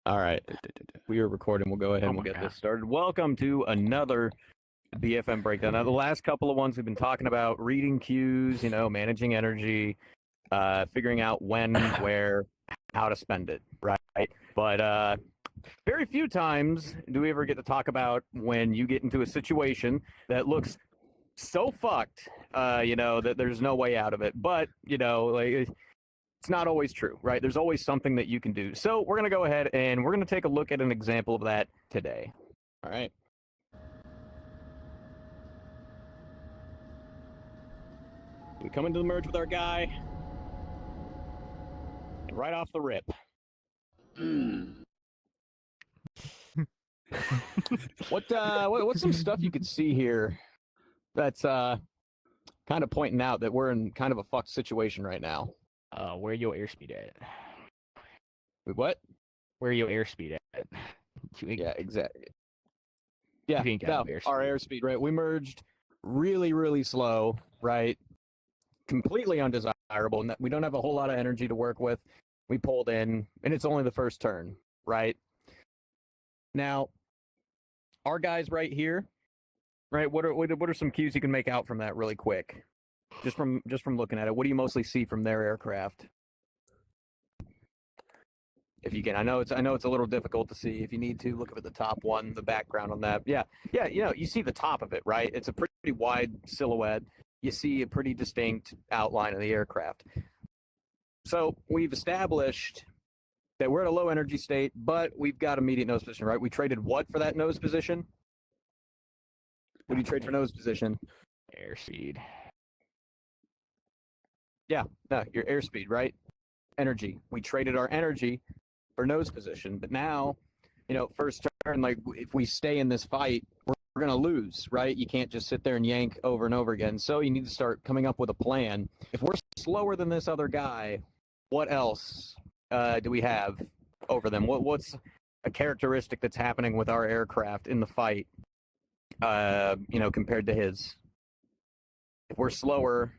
All right. We are recording. We'll go ahead and we'll get this started. Welcome to another BFM Breakdown. Now, the last couple of ones we've been talking about reading cues, managing energy, figuring out when, where, how to spend it, right? But very few times do we ever get to talk about when you get into a situation that looks so fucked, that there's no way out of it. But, it's not always true, right? There's always something that you can do. So we're going to go ahead and we're going to take a look at an example of that today. All right. We come into the merge with our guy. And right off the rip. What's some stuff you could see here that's kind of pointing out that we're in kind of a fucked situation right now? Where your airspeed at? What? Where your airspeed at? Yeah, exactly. Yeah, no, airspeed. Our airspeed, right? We merged really, really slow, right? Completely undesirable, and we don't have a whole lot of energy to work with. We pulled in, and it's only the first turn, right? Now, our guys right here, right? What are some cues you can make out from that really quick? Just from looking at it, what do you mostly see from their aircraft? If you can, I know it's a little difficult to see. If you need to, look up at the top one, the background on that. Yeah, you see the top of it, right? It's a pretty wide silhouette. You see a pretty distinct outline of the aircraft. So we've established that we're at a low energy state, but we've got immediate nose position, right? We traded what for that nose position? What do you trade for nose position? Airspeed. Yeah, no, your airspeed, right? Energy. We traded our energy for nose position, but now, first turn, like if we stay in this fight, we're going to lose, right? You can't just sit there and yank over and over again. So you need to start coming up with a plan. If we're slower than this other guy, what else do we have over them? What's a characteristic that's happening with our aircraft in the fight, compared to his? If we're slower,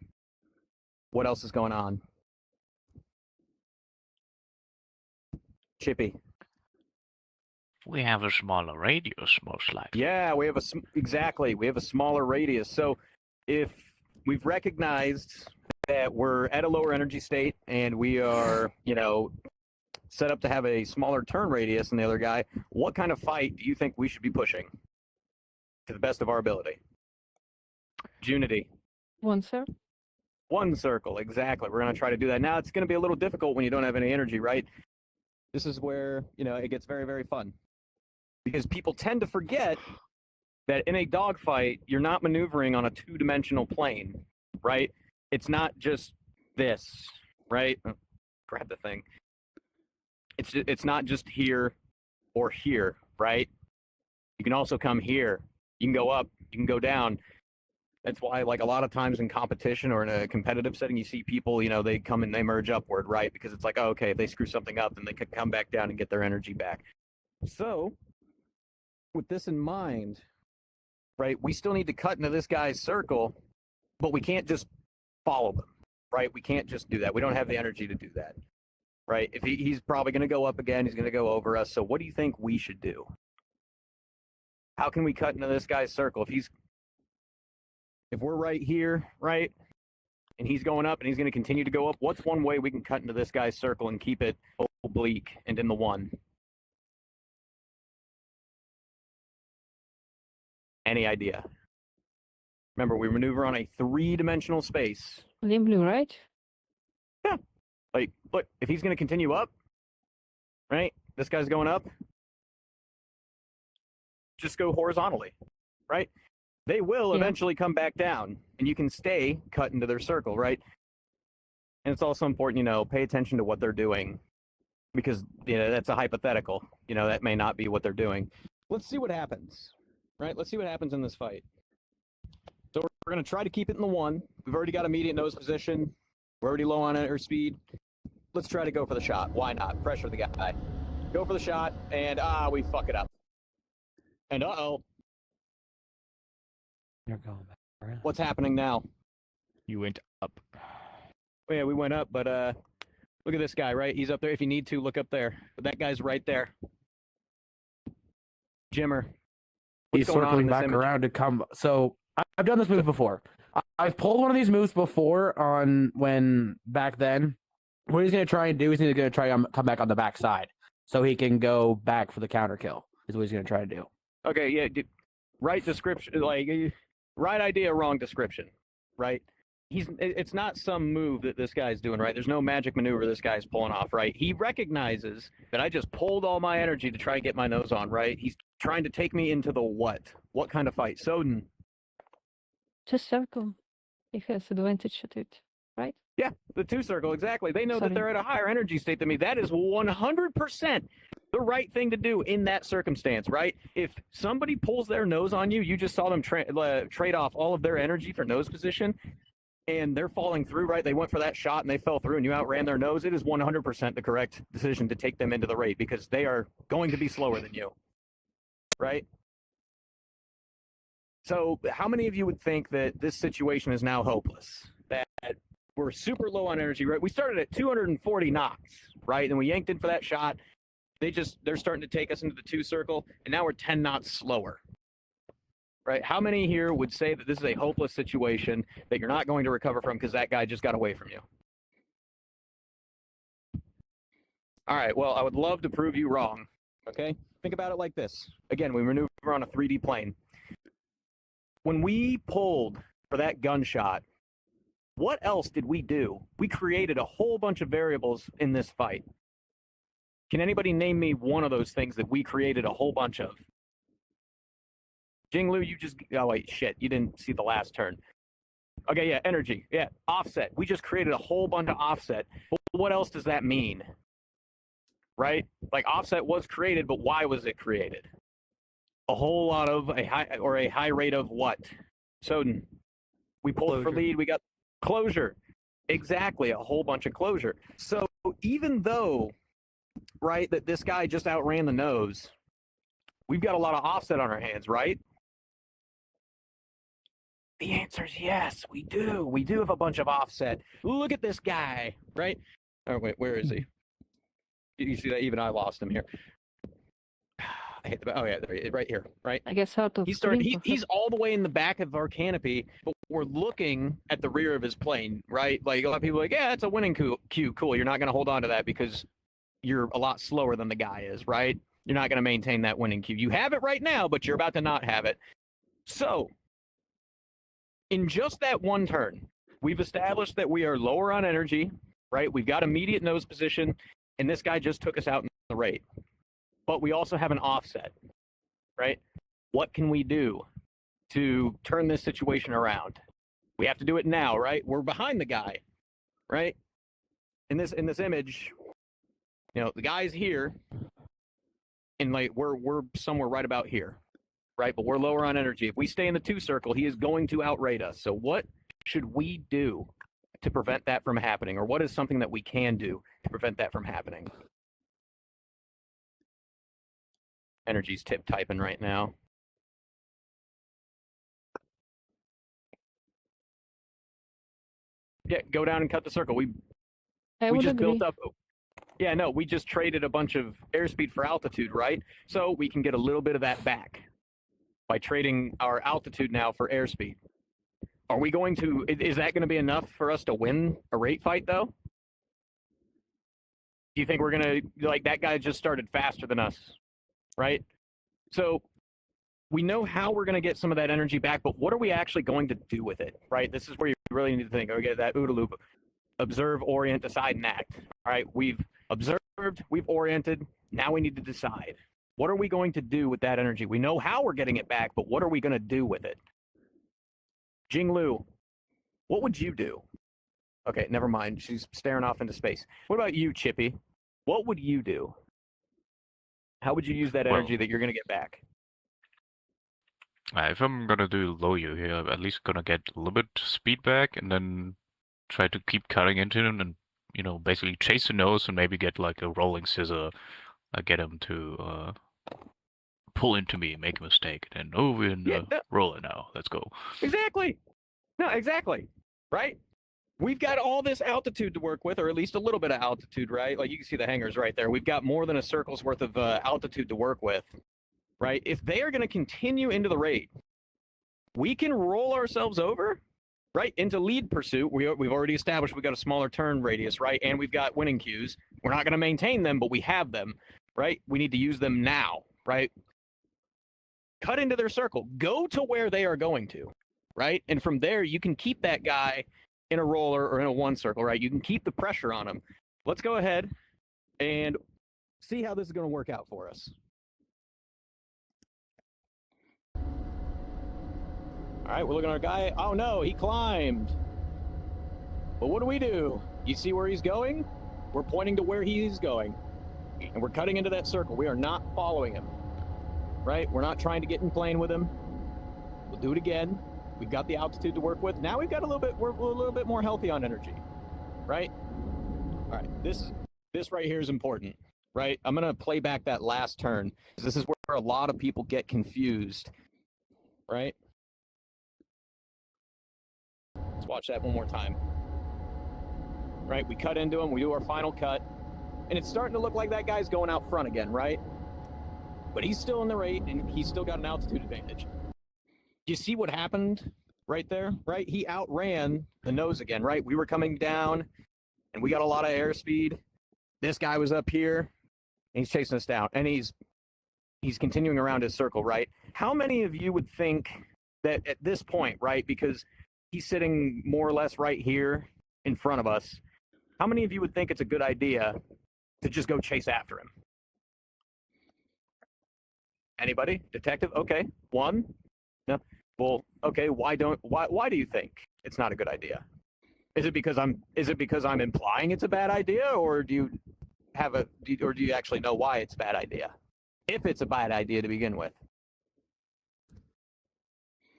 what else is going on? Chippy. We have a smaller radius, most likely. Yeah, we have a smaller radius. So if we've recognized that we're at a lower energy state and we are, set up to have a smaller turn radius than the other guy, what kind of fight do you think we should be pushing to the best of our ability? Junity. One circle, exactly. We're going to try to do that. Now, it's going to be a little difficult when you don't have any energy, right? This is where, it gets very, very fun. Because people tend to forget that in a dogfight, you're not maneuvering on a two-dimensional plane, right? It's not just this, right? Oh, grab the thing. It's not just here or here, right? You can also come here. You can go up. You can go down. That's why, like, a lot of times in competition or in a competitive setting, you see people, they come and they merge upward, right? Because it's like, oh, okay, if they screw something up, then they could come back down and get their energy back. So, with this in mind, right, we still need to cut into this guy's circle, but we can't just follow them, right? We can't just do that. We don't have the energy to do that, right? If he's probably going to go up again, he's going to go over us. So what do you think we should do? How can we cut into this guy's circle? If we're right here, right, and he's going up and he's going to continue to go up, what's one way we can cut into this guy's circle and keep it oblique and in the one? Any idea? Remember, we maneuver on a three-dimensional space. In blue, right? Yeah. Like, look, if he's going to continue up, right, this guy's going up, just go horizontally, right? They will eventually come back down, and you can stay cut into their circle, right? And it's also important, pay attention to what they're doing, because, that's a hypothetical. That may not be what they're doing. Let's see what happens, right? Let's see what happens in this fight. So we're going to try to keep it in the one. We've already got immediate nose position. We're already low on airspeed. Let's try to go for the shot. Why not? Pressure the guy. Go for the shot, and we fuck it up. And uh-oh. You're going back around. What's happening now? You went up. Oh, yeah, we went up, but look at this guy, right? He's up there. If you need to, look up there. But that guy's right there. Jimmer. He's What's going on in circling this back image? around to come. So I've done this move before. I've pulled one of these moves before on when back then. What he's going to try and do is he's going to try and come back on the back side so he can go back for the counter kill. Is what he's going to try to do. Okay, yeah, right description, like right idea, wrong description, right? It's not some move that this guy's doing, right? There's no magic maneuver this guy's pulling off, right? He recognizes that I just pulled all my energy to try and get my nose on, right? He's trying to take me into the what? What kind of fight? Soden. Just circle. He has advantage at it, right? Yeah, the two circle, exactly. They know that Sorry. they're at a higher energy state than me. That is 100% the right thing to do in that circumstance, right? If somebody pulls their nose on you, you just saw them trade off all of their energy for nose position, and they're falling through, right? They went for that shot and they fell through and you outran their nose. It is 100% the correct decision to take them into the raid because they are going to be slower than you, right? So how many of you would think that this situation is now hopeless? That we're super low on energy, right? We started at 240 knocks, right? And we yanked in for that shot. They're starting to take us into the two circle, and now we're 10 knots slower, right? How many here would say that this is a hopeless situation that you're not going to recover from because that guy just got away from you? All right, well, I would love to prove you wrong, okay? Think about it like this. Again, we maneuver on a 3D plane. When we pulled for that gunshot, what else did we do? We created a whole bunch of variables in this fight. Can anybody name me one of those things that we created a whole bunch of? Jinglu, you just... Oh, wait, shit. You didn't see the last turn. Okay, yeah, energy. Yeah, offset. We just created a whole bunch of offset. But what else does that mean? Right? Like, offset was created, but why was it created? A whole lot of a high rate of what? Soden. We pulled for lead. We got closure. Exactly, a whole bunch of closure. So even though, right, that this guy just outran the nose, we've got a lot of offset on our hands, right? The answer is yes, we do. We do have a bunch of offset. Look at this guy, right? Oh, wait, where is he? You see that? Even I lost him here. I hit the... Oh, yeah, there he is, right here, right? I guess out of He's all the way in the back of our canopy, but we're looking at the rear of his plane, right? Like, a lot of people are like, yeah, it's a winning queue. Cool. You're not going to hold on to that because you're a lot slower than the guy is, right? You're not going to maintain that winning queue. You have it right now, but you're about to not have it. So, in just that one turn, we've established that we are lower on energy, right? We've got immediate nose position, and this guy just took us out in the raid. But we also have an offset, right? What can we do to turn this situation around? We have to do it now, right? We're behind the guy, right? In this image, you know, the guy's here, and like we're somewhere right about here, right? But we're lower on energy. If we stay in the two circle, he is going to outrate us. So what should we do to prevent that from happening? Or what is something that we can do to prevent that from happening? Energy's tip typing right now. Yeah, go down and cut the circle. We would just agree. built up. Yeah, no, we just traded a bunch of airspeed for altitude, right? So we can get a little bit of that back by trading our altitude now for airspeed. Are we going to... Is that going to be enough for us to win a rate fight, though? Do you think we're going to... Like, that guy just started faster than us, right? So we know how we're going to get some of that energy back, but what are we actually going to do with it, right? This is where you really need to think. Okay, that OODA loop. Observe, orient, decide, and act. All right, we've observed, we've oriented, now we need to decide. What are we going to do with that energy? We know how we're getting it back, but what are we going to do with it? Jinglu, what would you do? Okay, never mind. She's staring off into space. What about you, Chippy? What would you do? How would you use that energy that you're going to get back? If I'm gonna do low you here, I'm at least gonna get a little bit speed back, and then try to keep cutting into him, and basically chase the nose, and maybe get like a rolling scissor, get him to pull into me, make a mistake, and then we're in roll it now. Let's go. Exactly. No, exactly. Right. We've got all this altitude to work with, or at least a little bit of altitude, right? Like you can see the hangars right there. We've got more than a circle's worth of altitude to work with. right? If they are going to continue into the raid, we can roll ourselves over, right, into lead pursuit. We've already established we got a smaller turn radius, right, and we've got winning queues. We're not going to maintain them, but we have them, right? We need to use them now, right? Cut into their circle. Go to where they are going to, right? And from there, you can keep that guy in a roller or in a one circle, right? You can keep the pressure on him. Let's go ahead and see how this is going to work out for us. All right, we're looking at our guy. Oh no, he climbed. But what do? You see where he's going? We're pointing to where he is going. And we're cutting into that circle. We are not following him. Right? We're not trying to get in plane with him. We'll do it again. We've got the altitude to work with. Now we've got we're a little bit more healthy on energy. Right? All right. This right here is important. Right? I'm going to play back that last turn. This is where a lot of people get confused. Right? Let's watch that one more time. Right? We cut into him. We do our final cut. And it's starting to look like that guy's going out front again, right? But he's still in the rate, and he's still got an altitude advantage. You see what happened right there, right? He outran the nose again, right? We were coming down, and we got a lot of airspeed. This guy was up here, and he's chasing us down, and he's continuing around his circle, right? How many of you would think that at this point, right, because he's sitting more or less right here in front of us, how many of you would think it's a good idea to just go chase after him? Anybody? Detective? Okay. One? No. Well, okay, why do you think it's not a good idea? Is it because I'm implying it's a bad idea, or do you actually know why it's a bad idea? If it's a bad idea to begin with.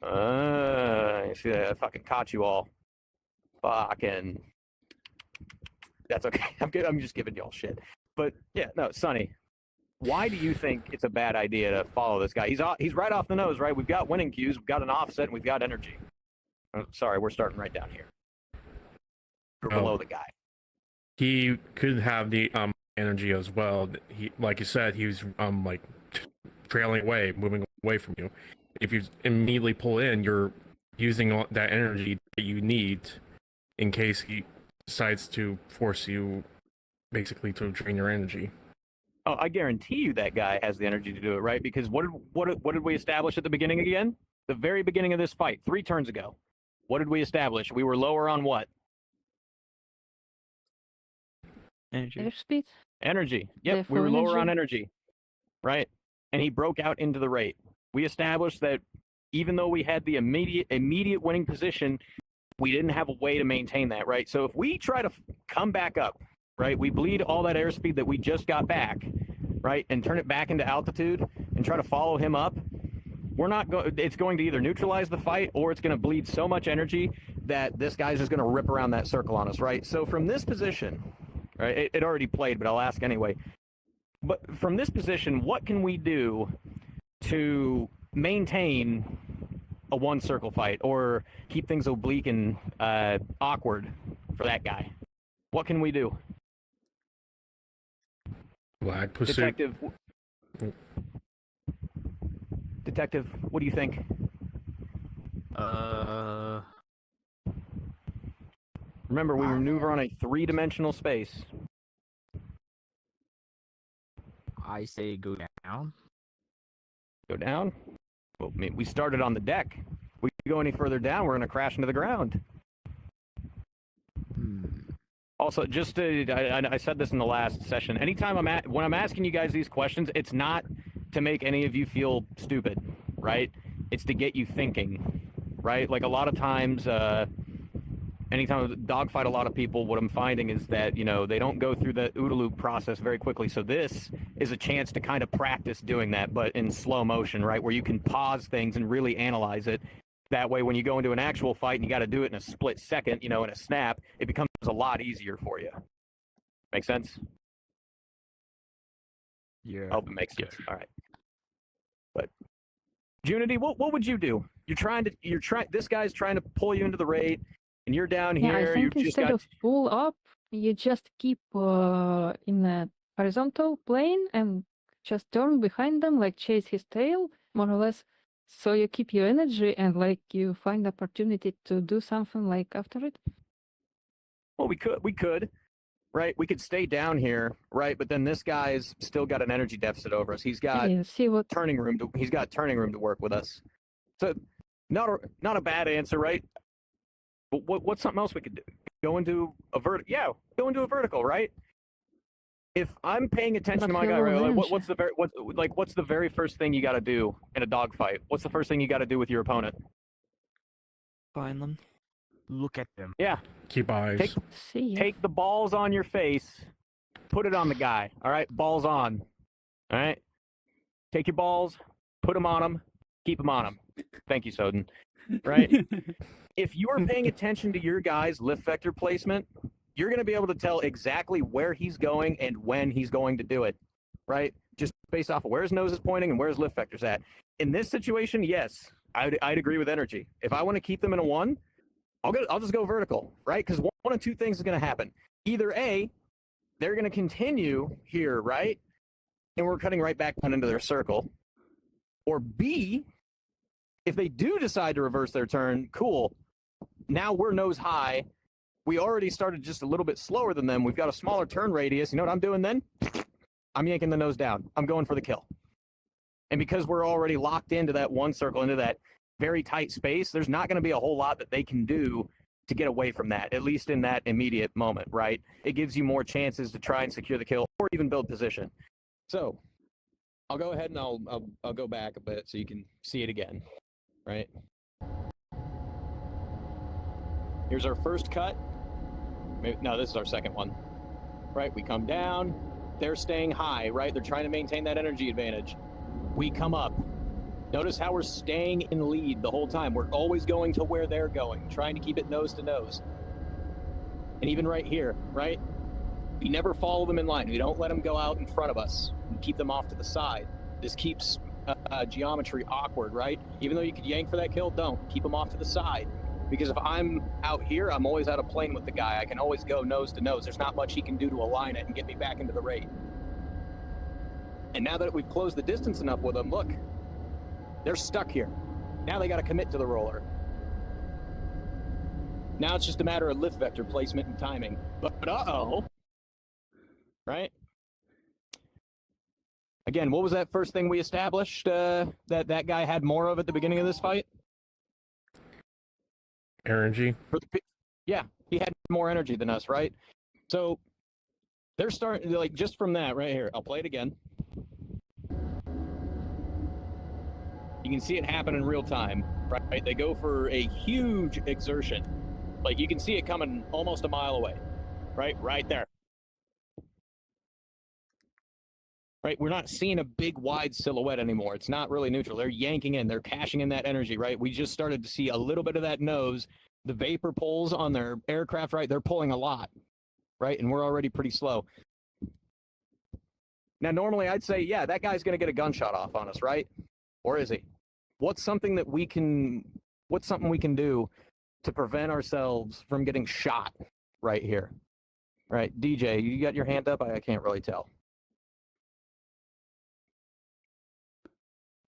You see, I fucking caught you all. Fucking. That's okay. I'm just giving y'all shit. But yeah, no, Sonny. Why do you think it's a bad idea to follow this guy? He's right off the nose, right? We've got winning queues, we've got an offset, and we've got energy. Oh, sorry, we're starting right down here. We're below the guy. He could have the energy as well. He, like you said, he was like trailing away, moving away from you. If you immediately pull in, you're using that energy that you need in case he decides to force you basically to drain your energy. Oh, I guarantee you that guy has the energy to do it, right? Because what did we establish at the beginning again? The very beginning of this fight, 3 turns ago. What did we establish? We were lower on what? Energy. Airspeed? Energy. Yep, we Therefore were lower on energy. energy. Right? And he broke out into the rate. We established that even though we had the immediate winning position, we didn't have a way to maintain that, right? So if we try to come back up, right, we bleed all that airspeed that we just got back, right, and turn it back into altitude and try to follow him up, it's going to either neutralize the fight or it's going to bleed so much energy that this guy's just going to rip around that circle on us, right? So from this position, right, it already played, but I'll ask anyway. But from this position, what can we do to maintain a one circle fight or keep things oblique and awkward for that guy? What can we do? Lag pursuit. Detective, what do you think? Remember, we maneuver on a 3-dimensional space. I say go down. Go down? Well, I mean, we started on the deck. We go any further down, we're going to crash into the ground. Also, just I said this in the last session. Anytime when I'm asking you guys these questions, it's not to make any of you feel stupid, right? It's to get you thinking, right? Like a lot of times, anytime I dogfight a lot of people, what I'm finding is that, they don't go through the OODA loop process very quickly. So this is a chance to kind of practice doing that, but in slow motion, right? Where you can pause things and really analyze it. That way, when you go into an actual fight and you got to do it in a split second, in a snap, it becomes a lot easier for you. Make sense? Yeah. I hope it makes sense. All right. But Junity, what would you do? This guy's trying to pull you into the raid, and you're down Yeah, here. I think instead of pull up, you just keep in a horizontal plane and just turn behind them, like chase his tail, more or less. So you keep your energy and like you find opportunity to do something like after it. Well, we could, right? We could stay down here, right? But then this guy's still got an energy deficit over us. He's got Yeah, see what turning room to work with us. So not a bad answer, right? But what's something else we could do? Go into a vertical, right? If I'm paying attention to my guy, right? Like, what's the very first thing you got to do in a dogfight? What's the first thing you got to do with your opponent? Find them. Look at them. Yeah, Keep eyes. see. take the balls on your face, put it on the guy. All right, balls on. All right, take your balls, put them on him, keep them on him. Thank you, Soden. Right. If you are paying attention to your guy's lift vector placement, you're going to be able to tell exactly where he's going and when he's going to do it, right? Just based off of where his nose is pointing and where his lift vector's at. In this situation, yes, I'd agree with energy. If I want to keep them in a 1, I'll just go vertical, right? Because one of two things is going to happen. Either A, they're going to continue here, right? And we're cutting right back down into their circle. Or B, if they do decide to reverse their turn, cool. Now we're nose high. We already started just a little bit slower than them. We've got a smaller turn radius. You know what I'm doing then? I'm yanking the nose down. I'm going for the kill. And because we're already locked into that one circle, into that very tight space, there's not going to be a whole lot that they can do to get away from that, at least in that immediate moment, right? It gives you more chances to try and secure the kill or even build position. So I'll go ahead and I'll go back a bit so you can see it again, right? Here's our first cut. No, this is our second one, right? We come down. They're staying high, right? They're trying to maintain that energy advantage. We come up. Notice how we're staying in lead the whole time. We're always going to where they're going, trying to keep it nose to nose. And even right here, right? We never follow them in line. We don't let them go out in front of us. We keep them off to the side. This keeps geometry awkward, right? Even though you could yank for that kill, don't. Keep them off to the side. Because if I'm out here, I'm always out of plane with the guy. I can always go nose to nose. There's not much he can do to align it and get me back into the raid. And now that we've closed the distance enough with them, look, they're stuck here. Now they got to commit to the roller. Now it's just a matter of lift vector placement and timing. But uh-oh. Right? Again, what was that first thing we established that guy had more of at the beginning of this fight? Energy. Yeah, he had more energy than us, right? So they're starting, like, just from that right here. I'll play it again. You can see it happen in real time, right? They go for a huge exertion. Like, you can see it coming almost a mile away, right? Right there. Right? We're not seeing a big, wide silhouette anymore. It's not really neutral. They're yanking in. They're cashing in that energy, right? We just started to see a little bit of that nose. The vapor pulls on their aircraft, right? They're pulling a lot, right? And we're already pretty slow. Now, normally I'd say, yeah, that guy's going to get a gunshot off on us, right? Or is he? What's something we can do to prevent ourselves from getting shot right here? Right, DJ, you got your hand up? I can't really tell.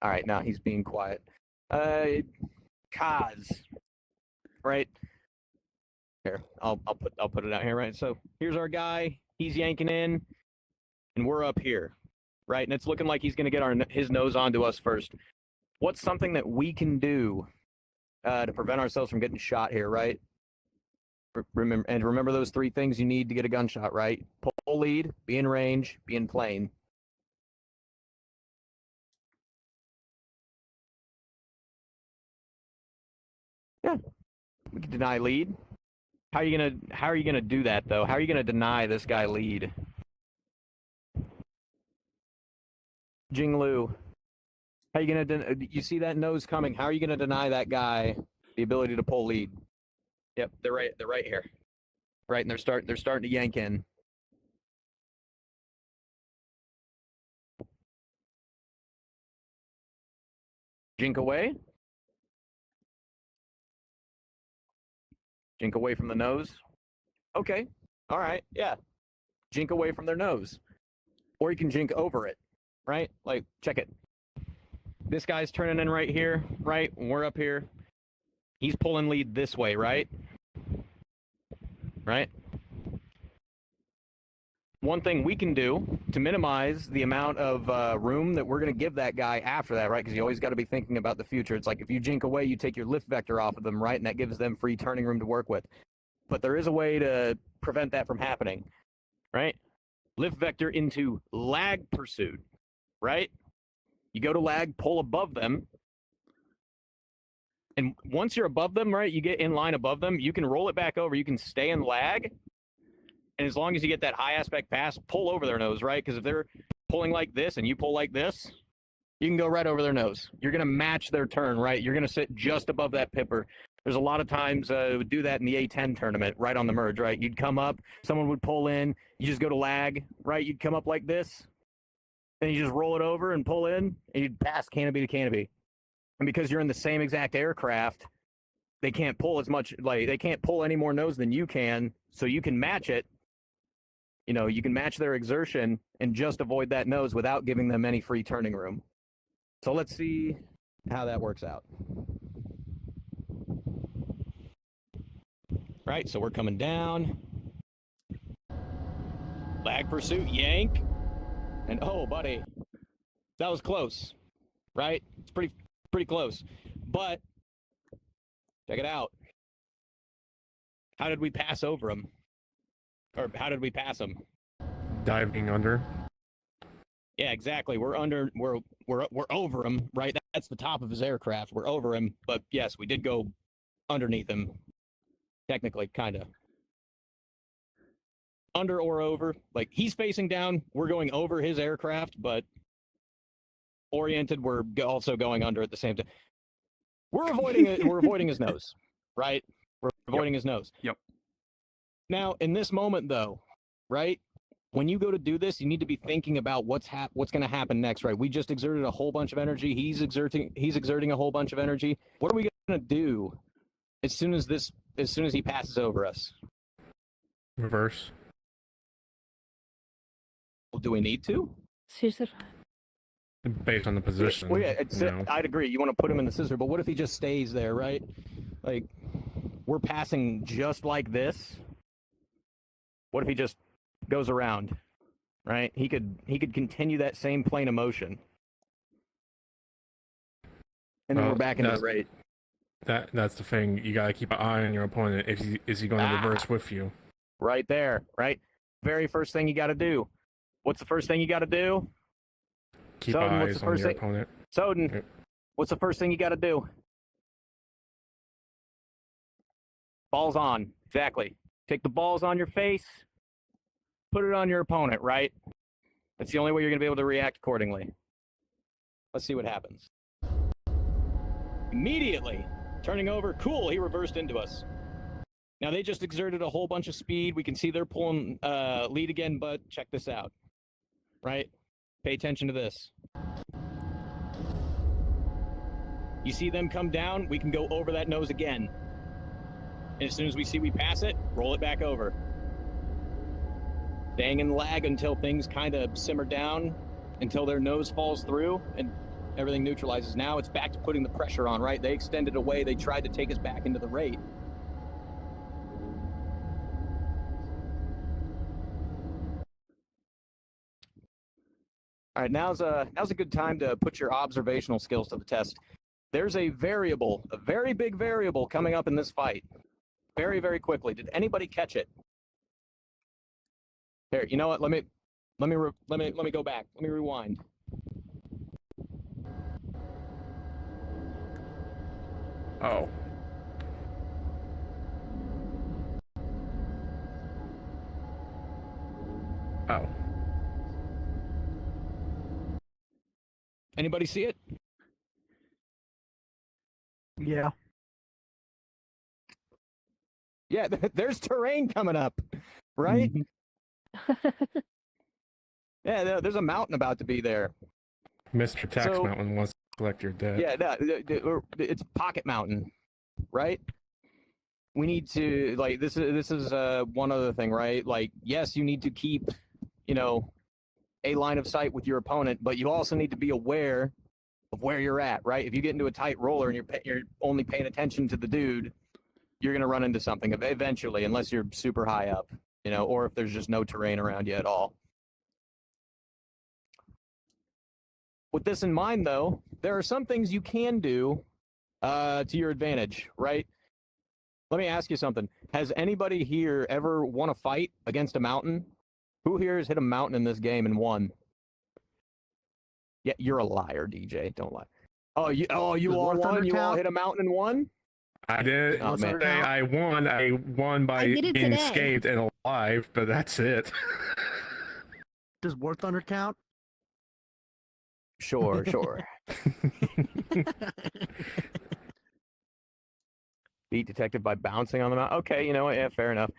All right, now he's being quiet. Kaz, right? Here, I'll put it out here, right? So here's our guy. He's yanking in, and we're up here, right? And it's looking like he's going to get his nose onto us first. What's something that we can do to prevent ourselves from getting shot here, right? Remember those 3 things you need to get a gunshot, right? Pull lead, be in range, be in plane. Yeah, we can deny lead. How are you gonna do that though? How are you gonna deny this guy lead? Jinglu, how are you gonna? You see that nose coming? How are you gonna deny that guy the ability to pull lead? Yep, they're right here, right, and they're starting to yank in. Jink away. Jink away from the nose. Okay. All right. Yeah. Jink away from their nose. Or you can jink over it. right? Like, check it. This guy's turning in right here, right? We're up here. He's pulling lead this way, right? Right? One thing we can do to minimize the amount of room that we're going to give that guy after that, right? Because you always got to be thinking about the future. It's like if you jink away, you take your lift vector off of them, right? And that gives them free turning room to work with. But there is a way to prevent that from happening, right? Lift vector into lag pursuit, right? You go to lag, pull above them. And once you're above them, right, you get in line above them, you can roll it back over. You can stay in lag. And as long as you get that high aspect pass, pull over their nose, right? Because if they're pulling like this and you pull like this, you can go right over their nose. You're going to match their turn, right? You're going to sit just above that pipper. There's a lot of times would do that in the A10 tournament, right on the merge, right? You'd come up, someone would pull in, you just go to lag, right? You'd come up like this, then you just roll it over and pull in, and you'd pass canopy to canopy. And because you're in the same exact aircraft, they can't pull as much, like they can't pull any more nose than you can, so you can match it. You know, you can match their exertion and just avoid that nose without giving them any free turning room. So let's see how that works out. Right, so we're coming down. Lag pursuit, yank. And oh, buddy, that was close, right? It's pretty close. But check it out. How did we pass over him? Or how did we pass him? Diving under. Yeah, exactly. We're over him, right? That's the top of his aircraft. We're over him, but yes, we did go underneath him. Technically, kind of. Under or over. Like, he's facing down, we're going over his aircraft, but oriented, we're also going under at the same time. We're avoiding it. We're avoiding his nose, right? We're avoiding his nose. Yep. Now, in this moment, though, right? When you go to do this, you need to be thinking about what's going to happen next, right? We just exerted a whole bunch of energy. He's exerting a whole bunch of energy. What are we going to do as soon as he passes over us? Reverse. Well, do we need to? Scissor. Based on the position. Well, yeah, you know. I'd agree. You want to put him in the scissor, but what if he just stays there, right? Like, we're passing just like this. What if he just goes around, right? He could continue that same plane of motion. And then we're back into the rate. That's the thing. You gotta keep an eye on your opponent. Is he going to reverse with you? Right there, right? Very first thing you got to do. What's the first thing you got to do? Keep Soden, eyes on your opponent. Soden, Yep. what's the first thing you got to do? Balls on. Exactly. Take the balls on your face. Put it on your opponent, right? That's the only way you're going to be able to react accordingly. Let's see what happens. Immediately, turning over. Cool, he reversed into us. Now, they just exerted a whole bunch of speed. We can see they're pulling lead again, but check this out. Right? Pay attention to this. You see them come down, we can go over that nose again. And as soon as we see we pass it, roll it back over. Staying in lag until things kind of simmer down, until their nose falls through and everything neutralizes. Now it's back to putting the pressure on, right? They extended away. They tried to take us back into the rate. All right, now's a good time to put your observational skills to the test. There's a variable, a very big variable coming up in this fight. Very, very quickly. Did anybody catch it? Here, you know what? Let me go back. Let me rewind. Oh. Oh. Anybody see it? Yeah. Yeah, there's terrain coming up, right? Mhm. Yeah, there's a mountain about to be there. Mr. Tax So- Mountain wants to collect your debt. Yeah, no, it's Pocket Mountain, right? We need to, like, this is one other thing, right? Like, yes, you need to keep, you know, a line of sight with your opponent, but you also need to be aware of where you're at, right? If you get into a tight roller and you're only paying attention to the dude, you're going to run into something eventually, unless you're super high up, you know, or if there's just no terrain around you at all. With this in mind, though, there are some things you can do to your advantage, right? Let me ask you something. Has anybody here ever won a fight against a mountain? Who here has hit a mountain in this game and won? Yeah, you're a liar, DJ. Don't lie. Oh, you Does all War Thunder won? You all count? hit a mountain and won? I did Oh, man. say I won. I won by I did it being today. scathed and alive, but that's it. Does War Thunder count? Sure. Beat detected by bouncing on the mountain. Okay, you know what? Yeah, fair enough.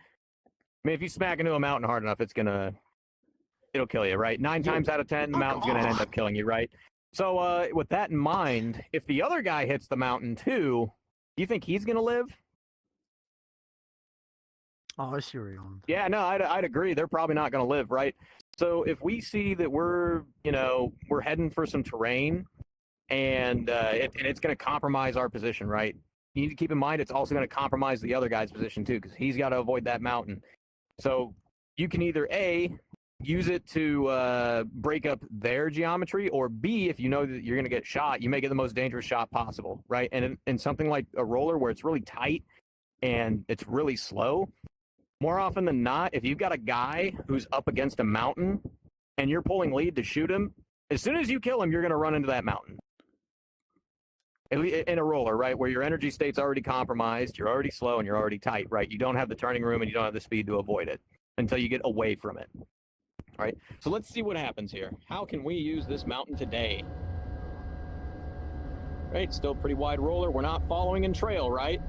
I mean, if you smack into a mountain hard enough, it'll kill you, right? 9 times out of 10, the mountain's going to end up killing you, right? So with that in mind, if the other guy hits the mountain too, do you think he's going to live? Oh, I see where you're going. Yeah, no, I'd agree. They're probably not going to live, right? So if we see that we're heading for some terrain and it's going to compromise our position, right? You need to keep in mind it's also going to compromise the other guy's position too, because he's got to avoid that mountain. So you can either A, use it to break up their geometry, or B, if you know that you're going to get shot, you make it the most dangerous shot possible, right? And in something like a roller where it's really tight and it's really slow, more often than not, if you've got a guy who's up against a mountain and you're pulling lead to shoot him, as soon as you kill him, you're going to run into that mountain. In a roller, right, where your energy state's already compromised, you're already slow, and you're already tight, right? You don't have the turning room and you don't have the speed to avoid it until you get away from it. All right, so let's see what happens here. How can we use this mountain today? Right, still pretty wide roller. We're not following in trail, right?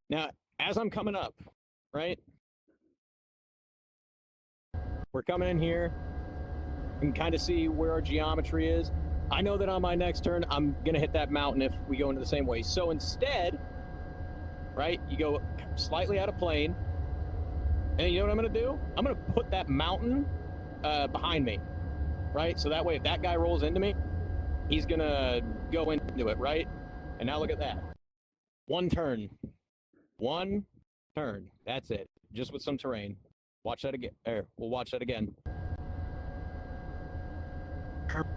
Now, as I'm coming up, right, we're coming in here. You can kind of see where our geometry is. I know that on my next turn, I'm going to hit that mountain if we go into the same way. So instead, right, you go slightly out of plane. And you know what I'm going to do? I'm going to put that mountain behind me, right? So that way, if that guy rolls into me, he's going to go into it, right? And now look at that. One turn. That's it. Just with some terrain. Watch that again. We'll watch that again.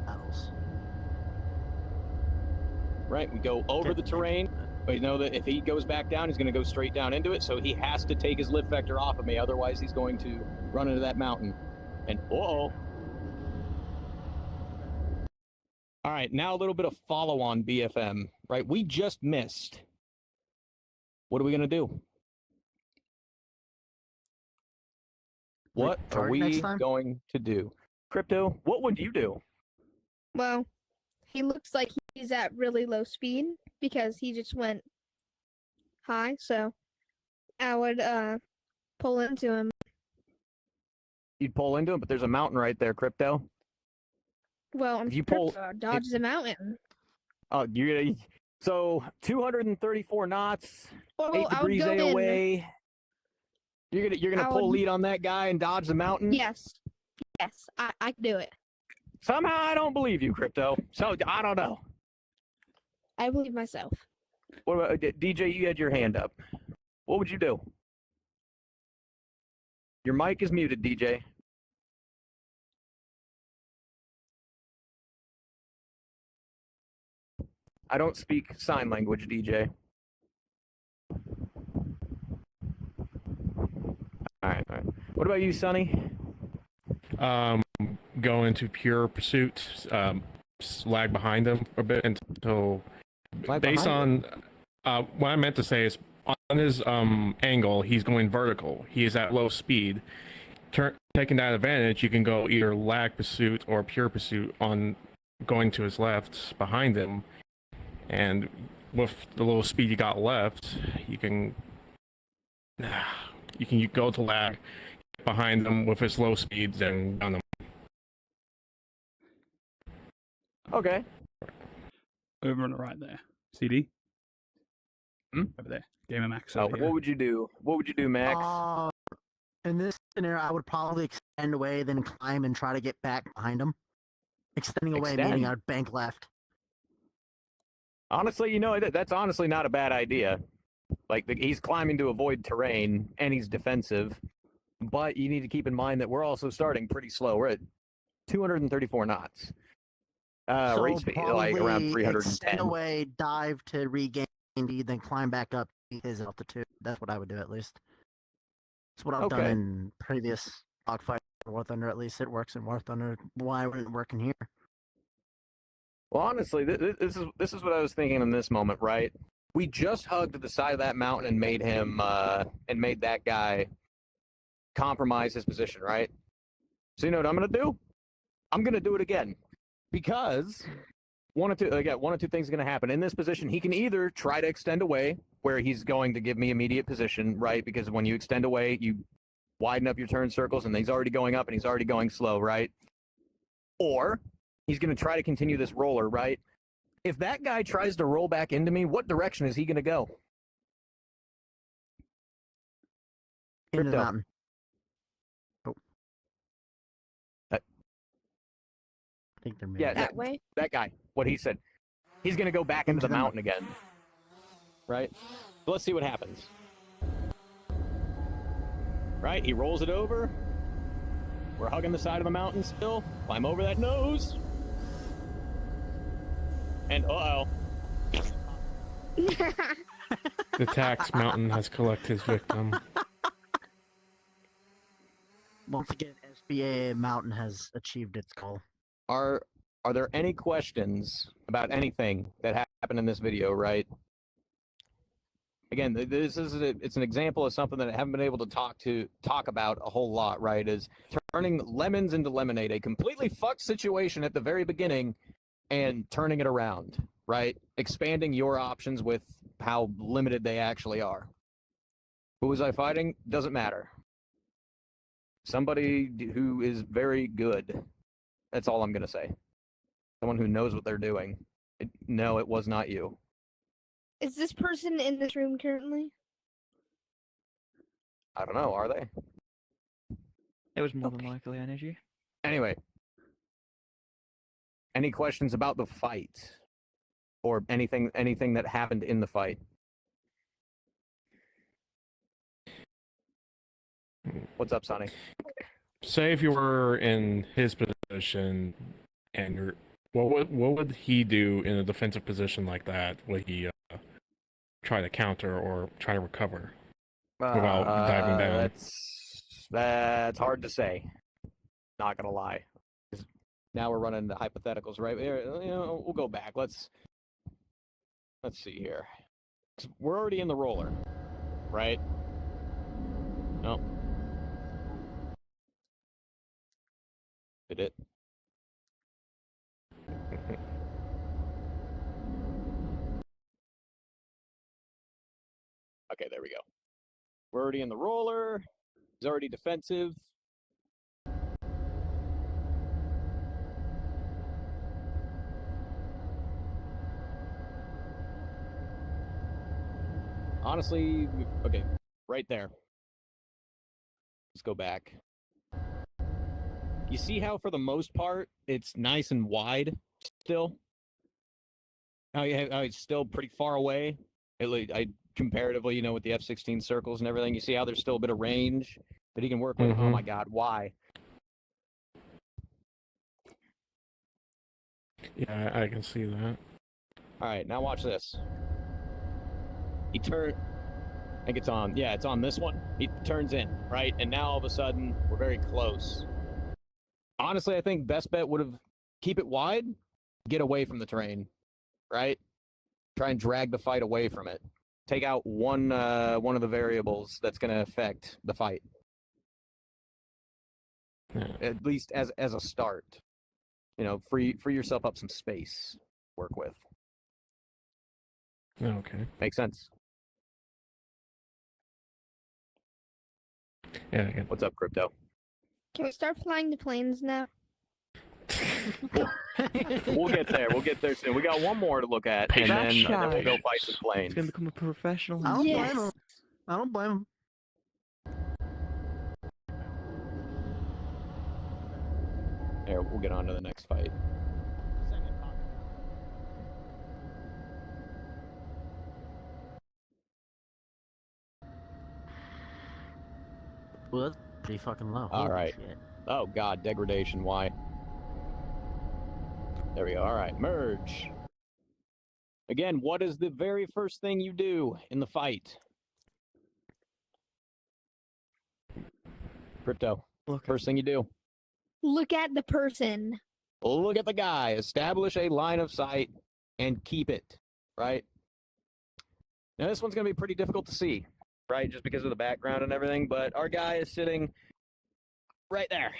Battles. Right, we go over the terrain. We know that if he goes back down, he's going to go straight down into it. So he has to take his lift vector off of me. Otherwise, he's going to run into that mountain. And All right, now a little bit of follow on BFM. Right, we just missed. What are we going to do? What are we going to do? Crypto, what would you do? Well, he looks like he's at really low speed because he just went high, so I would pull into him. You'd pull into him, but there's a mountain right there, Crypto. Well, I'm If you pull- dodge the mountain. Oh, you're gonna. So 234 knots, Or 8 I would degrees go A in. away. You're gonna I pull would- lead on that guy and dodge the mountain. Yes, I can do it. Somehow I don't believe you, Crypto. So I don't know. I believe myself. What about DJ? You had your hand up. What would you do? Your mic is muted, DJ. I don't speak sign language, DJ. All right. What about you, Sonny? Go into pure pursuit, lag behind them a bit until, Lag based behind on what I meant to say is on his angle, he's going vertical. He is at low speed. Taking that advantage, you can go either lag pursuit or pure pursuit on going to his left behind him, and with the little speed you got left, you can go to lag behind them with his low speeds and on them. Okay. Over on the right there. CD? Hmm? Over there. Gamer Max. Oh, Over here. what would you do? What would you do, Max? In this scenario, I would probably extend away, then climb and try to get back behind him. Extending away, meaning Extend? I'd bank left. Honestly, that's honestly not a bad idea. Like, he's climbing to avoid terrain, and he's defensive. But you need to keep in mind that we're also starting pretty slow. We're at 234 knots. So Rate speed, like around probably 310. extend away, dive to regain speed, then climb back up to his altitude. That's what I would do at least. It's what I've done Okay. in previous dogfights in War Thunder. At least it works in War Thunder. Why wouldn't it work in here? Well, honestly, this is what I was thinking in this moment, right? We just hugged the side of that mountain and made him and made that guy compromise his position, right? So you know what I'm gonna do? I'm gonna do it again, because one or two things are gonna happen. In this position, he can either try to extend away, where he's going to give me immediate position, right? Because when you extend away, you widen up your turn circles, and he's already going up and he's already going slow, right? Or he's going to try to continue this roller, right? If that guy tries to roll back into me, what direction is he going to go? Into the Crypto. mountain. Oh. Uh, I think they're Yeah, moving. That way. That guy, what he said. He's going to go back into the mountain again, right? So let's see what happens. Right, he rolls it over. We're hugging the side of the mountain still. Climb over that nose. And uh-oh. The tax mountain has collected his victim. Once again, SBA Mountain has achieved its goal. Are there any questions about anything that happened in this video, right? Again, it's an example of something that I haven't been able to talk about a whole lot, right? Is turning lemons into lemonade, a completely fucked situation at the very beginning and turning it around, right? Expanding your options with how limited they actually are. Who was I fighting? Doesn't matter. Somebody who is very good. That's all I'm going to say. Someone who knows what they're doing. No, it was not you. Is this person in this room currently? I don't know, are they? It was more than likely energy. Anyway. Any questions about the fight? Or anything that happened in the fight? What's up, Sonny? Say if you were in his position, and you're, what would he do in a defensive position like that? Would he try to counter or try to recover without diving down? That's hard to say. Not gonna lie. Now we're running into hypotheticals, right? We'll go back. Let's see here. We're already in the roller, right? No. Did it? Okay, there we go. We're already in the roller. He's already defensive. Honestly, okay, right there. Let's go back. You see how, for the most part, it's nice and wide still? How it's still pretty far away? Comparatively, with the F-16 circles and everything, you see how there's still a bit of range that he can work with? Oh my god, why? Yeah, I can see that. Alright, now watch this. He I think it's on. Yeah, it's on this one. He turns in, right? And now all of a sudden, we're very close. Honestly, I think best bet would have keep it wide, get away from the terrain, right? Try and drag the fight away from it. Take out one of the variables that's going to affect the fight. Yeah. At least as a start. Free yourself up some space to work with. Okay. Makes sense. Yeah. Again. What's up, Crypto? Can we start flying the planes now? We'll get there. We'll get there soon. We got one more to look at, and then we'll go fight some planes. He's gonna become a professional. I don't Yes. blame him. I don't blame him. There, we'll get on to the next fight. Well, that's pretty fucking low. All Holy right. shit. Oh God, degradation. Why? There we go. All right, merge. Again, what is the very first thing you do in the fight? Crypto. Look. First thing you do. Look at the person. Look at the guy. Establish a line of sight and keep it. Right. Now this one's gonna be pretty difficult to see, right? Just because of the background and everything. But our guy is sitting right there.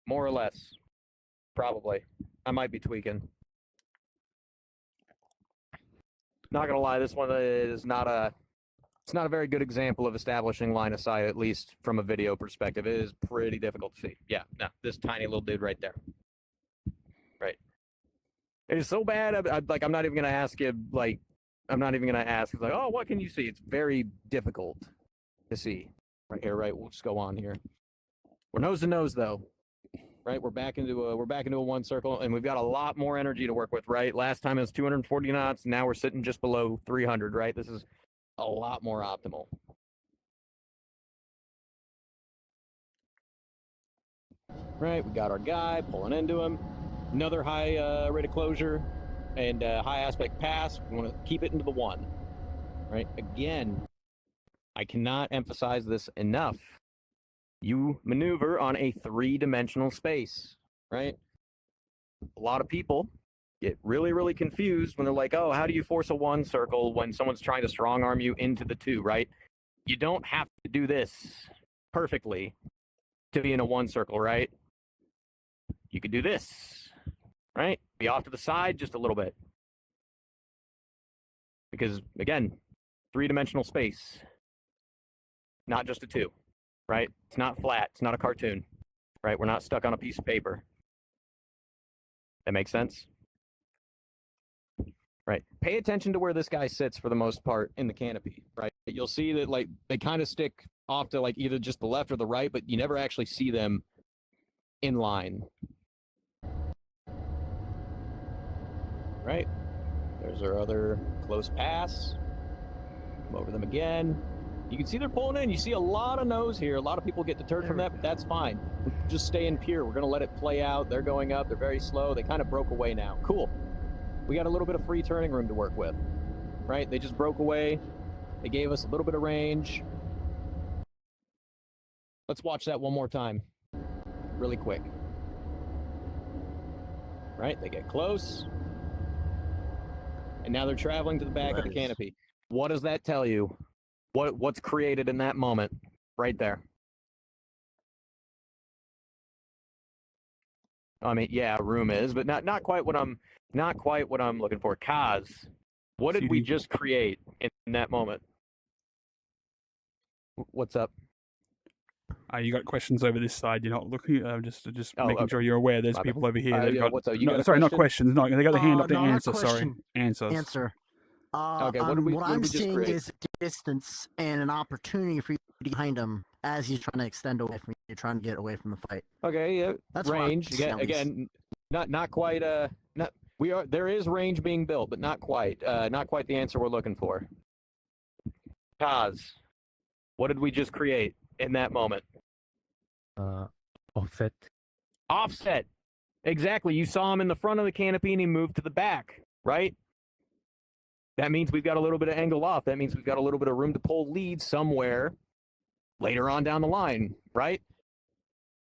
More or less. Probably. I might be tweaking. Not gonna lie, this one is not a. It's not a very good example of establishing line of sight, at least from a video perspective. It is pretty difficult to see. Yeah, no, this tiny little dude right there. Right. It is so bad. I'm not even gonna ask you. Like, I'm not even gonna ask. It's like, oh, what can you see? It's very difficult to see. Right here. Right. We'll just go on here. We're nose to nose though. Right, we're back into a one circle, and we've got a lot more energy to work with. Right, last time it was 240 knots. Now we're sitting just below 300. Right, this is a lot more optimal. Right, we got our guy pulling into him. Another high rate of closure and high aspect pass. We want to keep it into the one. Right, again, I cannot emphasize this enough. You maneuver on a three-dimensional space, right? A lot of people get really, really confused when they're like, oh, how do you force a one circle when someone's trying to strong arm you into the two, right? You don't have to do this perfectly to be in a one circle, right? You could do this, right? Be off to the side just a little bit. Because, again, three-dimensional space, not just a two. Right? It's not flat. It's not a cartoon. Right? We're not stuck on a piece of paper. That makes sense? Right. Pay attention to where this guy sits for the most part in the canopy, right? You'll see that like they kind of stick off to like either just the left or the right, but you never actually see them in line. Right? There's our other close pass. Come over them again. You can see they're pulling in. You see a lot of nose here. A lot of people get deterred from that, but that's fine. Just stay in pure. We're going to let it play out. They're going up. They're very slow. They kind of broke away now. Cool. We got a little bit of free turning room to work with, right? They just broke away. They gave us a little bit of range. Let's watch that one more time really quick. Right? They get close. And now they're traveling to the back of the canopy. What does that tell you? What's created in that moment right there? I mean, yeah, room is, but not quite what I'm looking for. Kaz, what did we just create in that moment? What's up? You got questions over this side. You're not looking. Just Oh, making okay. sure you're aware. There's My bad. people over here. They've Yeah, got, what's up? You no, got a sorry, not question? questions. No, they got the hand up to No, not answer. Sorry, question. answers. Answer. Okay, what did we I'm just seeing create? is distance and an opportunity for you to get behind him as he's trying to extend away from you. You're trying to get away from the fight. Okay, yeah, That's what I'm range. seeing, at least. Again, not quite. There is range being built, but not quite. Not quite the answer we're looking for. Kaz, what did we just create in that moment? Offset. Offset. Exactly. You saw him in the front of the canopy and he moved to the back, right? That means we've got a little bit of angle off. That means we've got a little bit of room to pull lead somewhere later on down the line, right?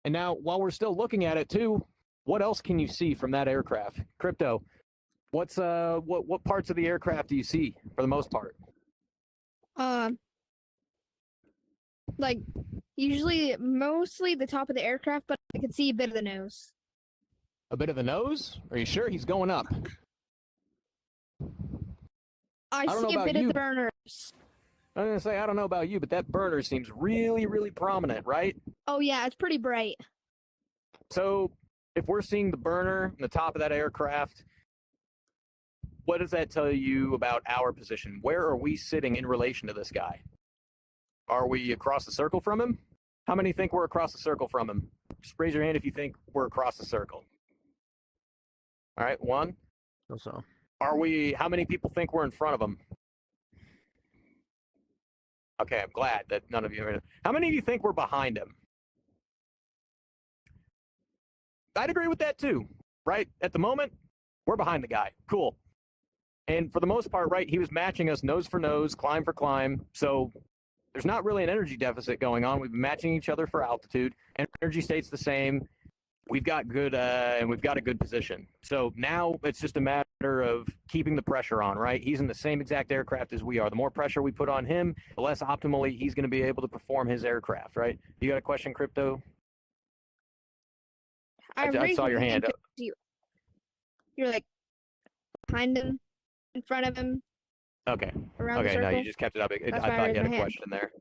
And now, while we're still looking at it too, what else can you see from that aircraft? Crypto, what parts of the aircraft do you see for the most part? Like usually mostly the top of the aircraft, but I can see a bit of the nose. A bit of the nose? Are you sure he's going up? I don't know see a about bit of you. the burners. I'm going to say, I don't know about you, but that burner seems really, really prominent, right? Oh yeah, it's pretty bright. So if we're seeing the burner on the top of that aircraft, what does that tell you about our position? Where are we sitting in relation to this guy? Are we across the circle from him? How many think we're across the circle from him? Just raise your hand if you think we're across the circle. All right, 1. So. How many people think we're in front of him? Okay, I'm glad that none of you are. How many of you think we're behind him? I'd agree with that too, right? At the moment, we're behind the guy. Cool. And for the most part, right, he was matching us nose for nose, climb for climb. So there's not really an energy deficit going on. We've been matching each other for altitude. Energy state's the same. We've got good, and we've got a good position. So now it's just a matter of keeping the pressure on, right? He's in the same exact aircraft as we are. The more pressure we put on him, the less optimally he's going to be able to perform his aircraft, right? You got a question, Crypto? I saw your hand up. You're like behind him, in front of him. Okay. Around the Okay, no, circle. you just kept it up. I That's why I thought you raised had a my hand. question there.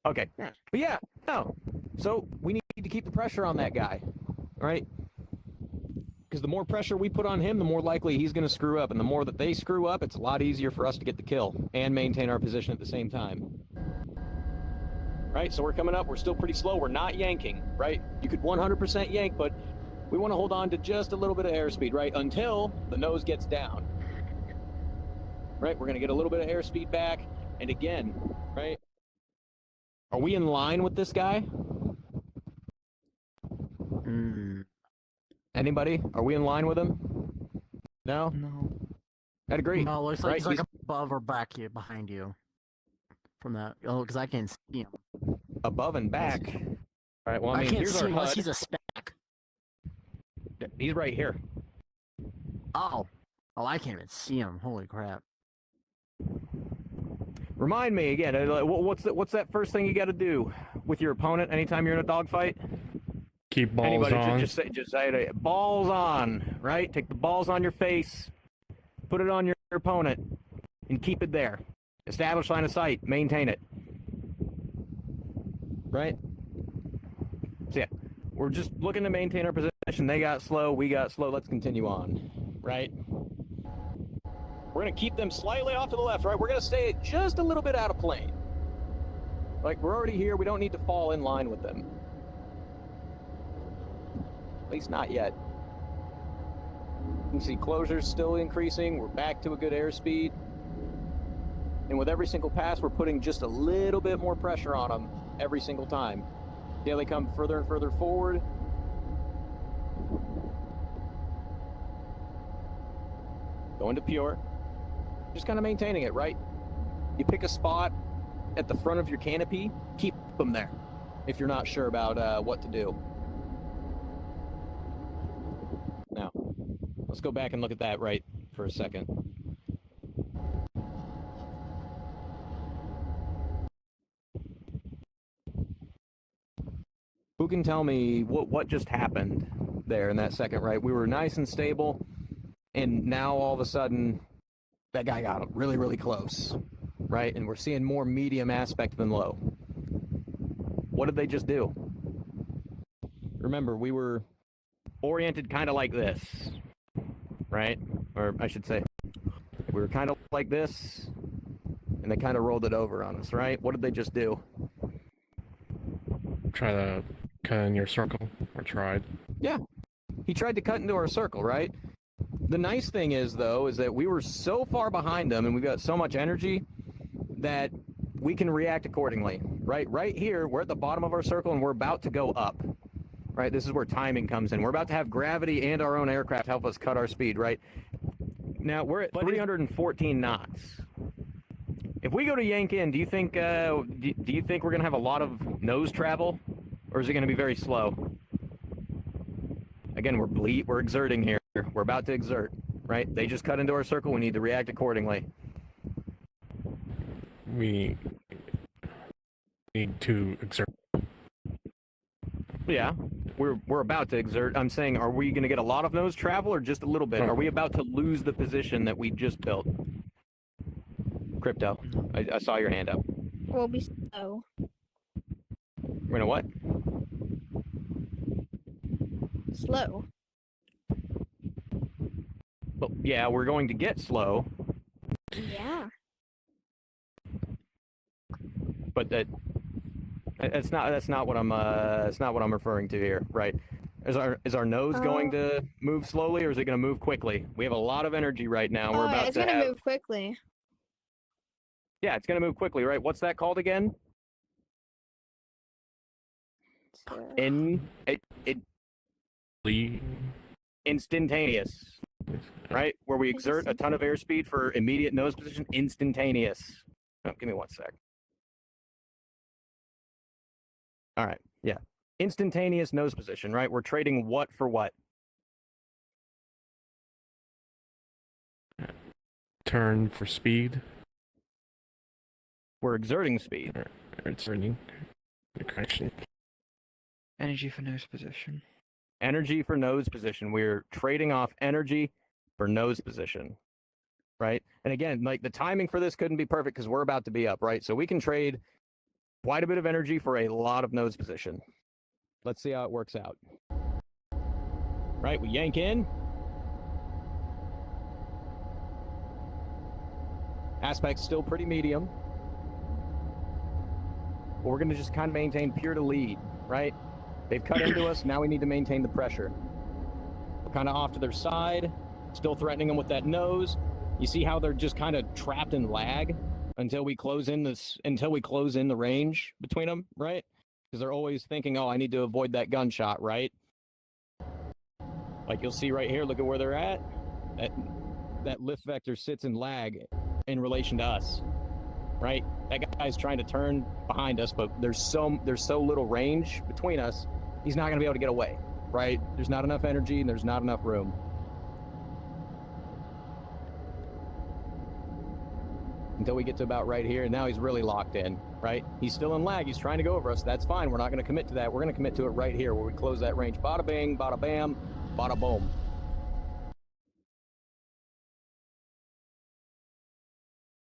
Okay. Yeah. But yeah, no. So we need to keep the pressure on that guy, right? Because the more pressure we put on him, the more likely he's going to screw up. And the more that they screw up, it's a lot easier for us to get the kill and maintain our position at the same time. Right? So we're coming up. We're still pretty slow. We're not yanking, right? You could 100% yank, but we want to hold on to just a little bit of airspeed, right? Until the nose gets down. Right? We're going to get a little bit of airspeed back. And again, right? Are we in line with this guy? Anybody? Are we in line with him? No? No. I'd agree. No, looks like right? he's like above or back you, behind you. From that, because I can't see him. Above and back. All right. Well, I mean, can't here's see our him unless HUD. he's a speck. He's right here. Oh, I can't even see him. Holy crap! Remind me again. What's that first thing you got to do with your opponent anytime you're in a dogfight? Keep balls Anybody on. just say it. Balls on. Right. Take the balls on your face. Put it on your opponent, and keep it there. Establish line of sight. Maintain it. Right? So yeah, we're just looking to maintain our position. They got slow. We got slow. Let's continue on. Right? We're going to keep them slightly off to the left, right? We're going to stay just a little bit out of plane. Like, we're already here. We don't need to fall in line with them. At least not yet. You can see closures still increasing. We're back to a good airspeed. And with every single pass, we're putting just a little bit more pressure on them every single time. See how they come further and further forward? Going to pure. Just kind of maintaining it, right? You pick a spot at the front of your canopy, keep them there if you're not sure about what to do. Now, let's go back and look at that right for a second. Who can tell me what just happened there in that second, right? We were nice and stable, and now all of a sudden, that guy got really, really close, right? And we're seeing more medium aspect than low. What did they just do? Remember, we were oriented kind of like this, right? Or I should say, we were kind of like this, and they kind of rolled it over on us, right? What did they just do? Try to cut in your circle, or tried. Yeah, he tried to cut into our circle, right? The nice thing is, though, is that we were so far behind them and we've got so much energy that we can react accordingly, right? Right here, we're at the bottom of our circle and we're about to go up, right? This is where timing comes in. We're about to have gravity and our own aircraft help us cut our speed, right? Now, we're at 314 knots. If we go to yank in, do you think we're going to have a lot of nose travel, or is it going to be very slow? Again, we're exerting here. We're about to exert, right? They just cut into our circle. We need to react accordingly. We need to exert. Yeah, we're about to exert. I'm saying, are we going to get a lot of nose travel or just a little bit? Are we about to lose the position that we just built? Crypto, I saw your hand up. We'll be slow. We're gonna what? Slow. Well, yeah, we're going to get slow, Yeah. but that That's not what I'm that's not what I'm referring to here, right? Is our nose going to move slowly, or is it going to move quickly? We have a lot of energy right now. We're Oh, yeah, about it's to gonna have. move quickly. Yeah, it's going to move quickly, right? What's that called again? So, Lee. Instantaneous, right? Where we exert a ton of airspeed for immediate nose position. Instantaneous. Oh, give me one sec. All right. Yeah. Instantaneous nose position, right? We're trading what for what? Turn for speed. We're exerting speed. Or exerting. Correction. Energy for nose position. Energy for nose position. We're trading off energy for nose position, right? And again, like the timing for this couldn't be perfect because we're about to be up, right? So we can trade quite a bit of energy for a lot of nose position. Let's see how it works out. Right, we yank in. Aspect's still pretty medium. But we're going to just kind of maintain pure to lead, right? They've cut into us. Now we need to maintain the pressure. We're kind of off to their side, still threatening them with that nose. You see how they're just kind of trapped in lag until we close in the range between them, right? Because they're always thinking, oh, I need to avoid that gunshot, right? Like you'll see right here, look at where they're at. That lift vector sits in lag in relation to us, right? That guy's trying to turn behind us, but there's so little range between us, he's not going to be able to get away, right? There's not enough energy and there's not enough room. Until we get to about right here, and now he's really locked in, right? He's still in lag. He's trying to go over us. That's fine. We're not going to commit to that. We're going to commit to it right here where we close that range. Bada bing, bada bam, bada boom.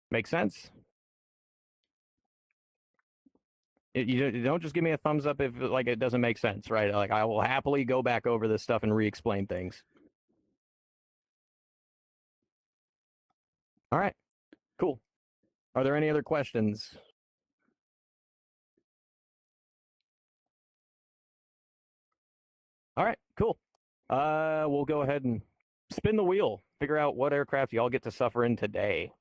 Make sense? You don't just give me a thumbs up if like it doesn't make sense, right? Like I will happily go back over this stuff and re-explain things. All right, cool. Are there any other questions? All right, cool. We'll go ahead and spin the wheel. Figure out what aircraft y'all get to suffer in today.